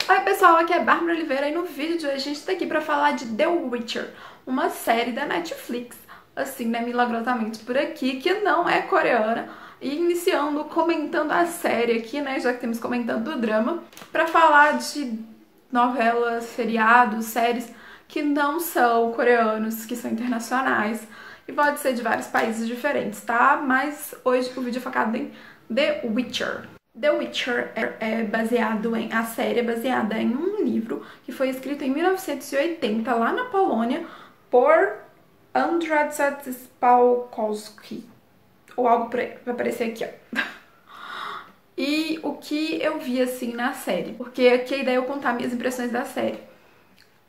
Oi pessoal, aqui é Bárbara Oliveira e no vídeo de hoje a gente tá aqui pra falar de The Witcher, uma série da Netflix, assim, né, milagrosamente por aqui, que não é coreana, e iniciando, comentando a série aqui, né, já que temos comentando o drama, pra falar de novelas, seriados, séries que não são coreanos, que são internacionais, e pode ser de vários países diferentes, tá? Mas hoje o vídeo é focado em The Witcher. The Witcher a série é baseada em um livro que foi escrito em 1980 lá na Polônia por Andrzej Spałkowski, ou algo por aí, vai aparecer aqui, ó. E o que eu vi assim na série, porque aqui a ideia é eu contar minhas impressões da série.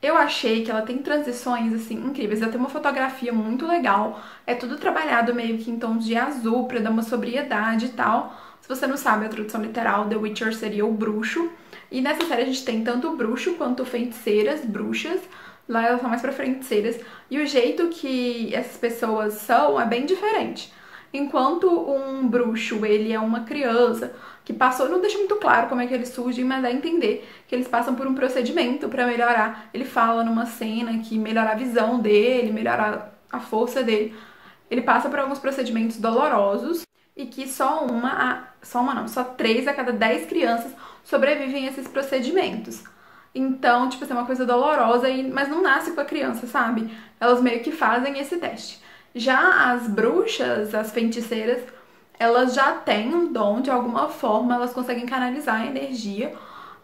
Eu achei que ela tem transições, assim, incríveis. Ela tem uma fotografia muito legal. É tudo trabalhado meio que em tons de azul, pra dar uma sobriedade e tal. Se você não sabe a tradução literal, The Witcher seria o bruxo. E nessa série a gente tem tanto o bruxo quanto feiticeiras, bruxas. Lá elas são mais pra feiticeiras. E o jeito que essas pessoas são é bem diferente. Enquanto um bruxo, ele é uma criança que passou, não deixa muito claro como é que eles surgem, mas dá a entender que eles passam por um procedimento para melhorar. Ele fala numa cena que melhorar a visão dele, melhorar a força dele. Ele passa por alguns procedimentos dolorosos e que só 3 a cada 10 crianças sobrevivem a esses procedimentos. Então, tipo assim, é uma coisa dolorosa, mas não nasce com a criança, sabe? Elas meio que fazem esse teste. Já as bruxas, as feiticeiras, elas já têm um dom, de alguma forma, elas conseguem canalizar a energia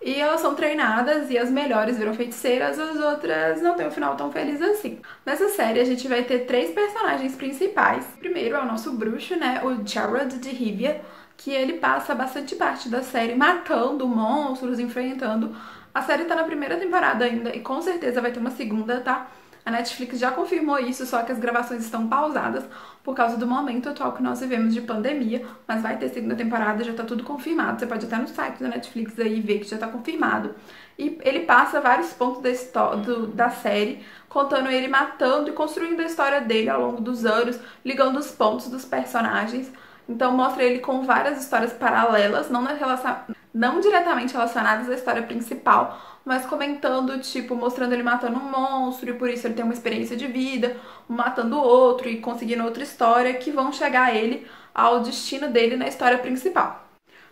e elas são treinadas e as melhores viram feiticeiras, as outras não têm um final tão feliz assim. Nessa série a gente vai ter 3 personagens principais. Primeiro é o nosso bruxo, né, o Geralt de Rivia, que ele passa bastante parte da série matando monstros, enfrentando. A série tá na primeira temporada ainda e com certeza vai ter uma segunda, tá? A Netflix já confirmou isso, só que as gravações estão pausadas por causa do momento atual que nós vivemos de pandemia, mas vai ter segunda temporada, já tá tudo confirmado. Você pode até no site da Netflix aí ver que já tá confirmado. E ele passa vários pontos da série, contando ele matando e construindo a história dele ao longo dos anos, ligando os pontos dos personagens. Então mostra ele com várias histórias paralelas, não diretamente relacionadas à história principal, mas comentando, tipo, mostrando ele matando um monstro e por isso ele tem uma experiência de vida, matando outro e conseguindo outra história que vão chegar a ele ao destino dele na história principal.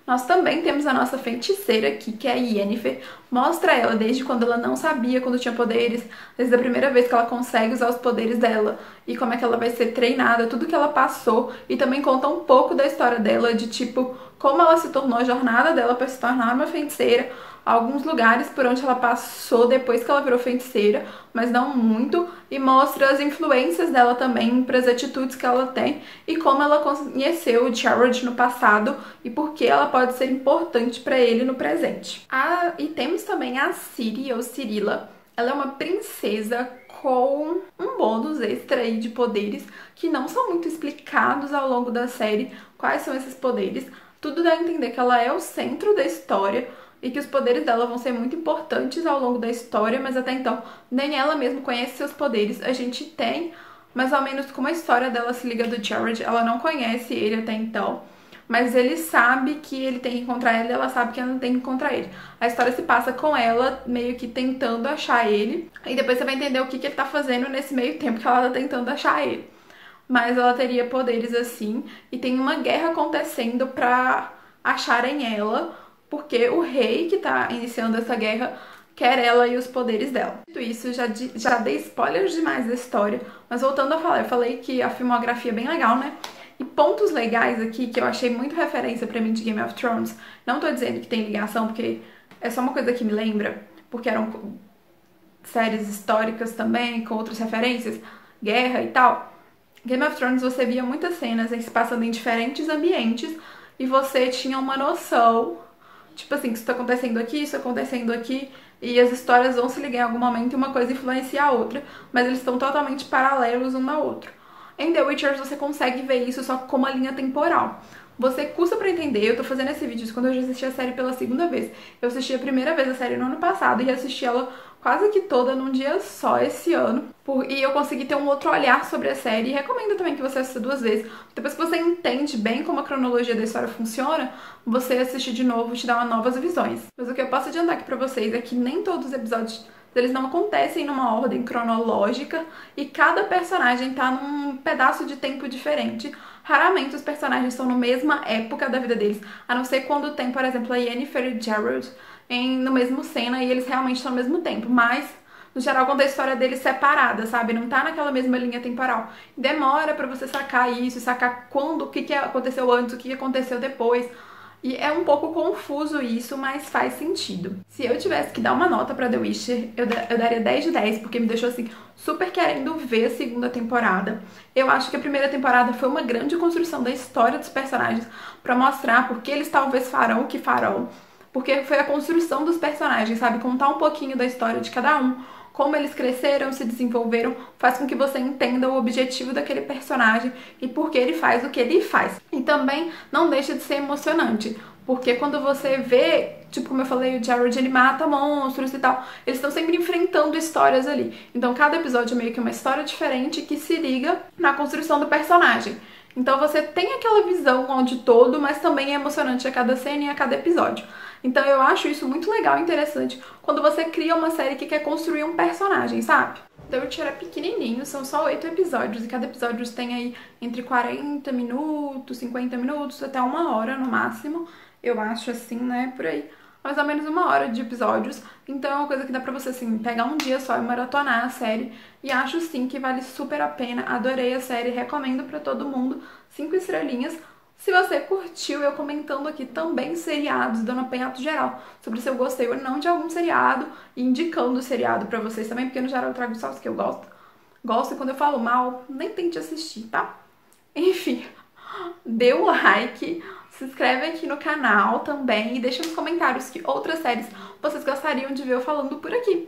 Nós também temos a nossa feiticeira aqui, que é a Yennefer. Mostra ela desde quando ela não sabia, quando tinha poderes, desde a primeira vez que ela consegue usar os poderes dela e como é que ela vai ser treinada, tudo que ela passou, e também conta um pouco da história dela, de tipo, como ela se tornou, a jornada dela para se tornar uma feiticeira, alguns lugares por onde ela passou depois que ela virou feiticeira, mas não muito, e mostra as influências dela também para as atitudes que ela tem e como ela conheceu o Geralt no passado e por que ela pode ser importante para ele no presente. E temos também a Ciri, ou Cirilla. Ela é uma princesa com um bônus extra aí de poderes que não são muito explicados ao longo da série quais são esses poderes. Tudo dá a entender que ela é o centro da história e que os poderes dela vão ser muito importantes ao longo da história, mas até então nem ela mesma conhece seus poderes. A gente tem mais ou menos como a história dela se liga do Geralt. Ela não conhece ele até então, mas ele sabe que ele tem que encontrar ela e ela sabe que ela não tem que encontrar ele. A história se passa com ela meio que tentando achar ele, e depois você vai entender o que ele tá fazendo nesse meio tempo que ela tá tentando achar ele. Mas ela teria poderes assim, e tem uma guerra acontecendo pra acharem ela, porque o rei que tá iniciando essa guerra quer ela e os poderes dela. Dito isso, já dei spoilers demais da história, mas voltando a falar, eu falei que a filmografia é bem legal, né? E pontos legais aqui, que eu achei muito referência pra mim de Game of Thrones, não tô dizendo que tem ligação, porque é só uma coisa que me lembra, porque eram séries históricas também, com outras referências, guerra e tal. Game of Thrones você via muitas cenas se passando em diferentes ambientes e você tinha uma noção, tipo assim, que isso tá acontecendo aqui, isso tá acontecendo aqui, e as histórias vão se ligar em algum momento e uma coisa influencia a outra, mas eles estão totalmente paralelos um ao outro. Em The Witcher você consegue ver isso só com uma linha temporal. você custa pra entender. Eu tô fazendo esse vídeo quando eu já assisti a série pela segunda vez. Eu assisti a primeira vez a série no ano passado e assisti ela quase que toda num dia só esse ano. E eu consegui ter um outro olhar sobre a série. E recomendo também que você assista 2 vezes. Depois que você entende bem como a cronologia da história funciona, você assistir de novo te dá novas visões. Mas o que eu posso adiantar aqui pra vocês é que nem todos os episódios eles não acontecem numa ordem cronológica e cada personagem tá num pedaço de tempo diferente. Raramente os personagens estão na mesma época da vida deles, a não ser quando tem, por exemplo, a Yennefer e Geralt no mesmo cena e eles realmente estão no mesmo tempo, mas no geral conta a história deles separada, sabe? Não tá naquela mesma linha temporal. Demora pra você sacar isso, sacar quando, o que aconteceu antes, o que aconteceu depois. E é um pouco confuso isso, mas faz sentido. Se eu tivesse que dar uma nota pra The Witcher, eu daria 10 de 10, porque me deixou assim super querendo ver a segunda temporada. Eu acho que a primeira temporada foi uma grande construção da história dos personagens pra mostrar por que eles talvez farão o que farão. Porque foi a construção dos personagens, sabe? Contar um pouquinho da história de cada um, como eles cresceram, se desenvolveram, faz com que você entenda o objetivo daquele personagem e por que ele faz o que ele faz. E também não deixa de ser emocionante, porque quando você vê, tipo como eu falei, o Geralt ele mata monstros e tal, eles estão sempre enfrentando histórias ali. Então cada episódio é meio que uma história diferente que se liga na construção do personagem. Então você tem aquela visão ao de todo, mas também é emocionante a cada cena e a cada episódio. Então eu acho isso muito legal e interessante quando você cria uma série que quer construir um personagem, sabe? The Witcher é pequenininho, são só 8 episódios e cada episódio tem aí entre 40 minutos, 50 minutos, até 1 hora no máximo. Eu acho assim, né, por aí. Mais ou menos 1 hora de episódios, então é uma coisa que dá pra você, assim, pegar um dia só e maratonar a série. E acho, sim, que vale super a pena, adorei a série, recomendo pra todo mundo, 5 estrelinhas. Se você curtiu, eu comentando aqui também seriados, dando apanhado geral sobre se eu gostei ou não de algum seriado, e indicando o seriado pra vocês também, porque no geral eu trago só os que eu gosto. Gosto e quando eu falo mal, nem tente assistir, tá? Enfim, dê um like, se inscreve aqui no canal também e deixa nos comentários que outras séries vocês gostariam de ver eu falando por aqui.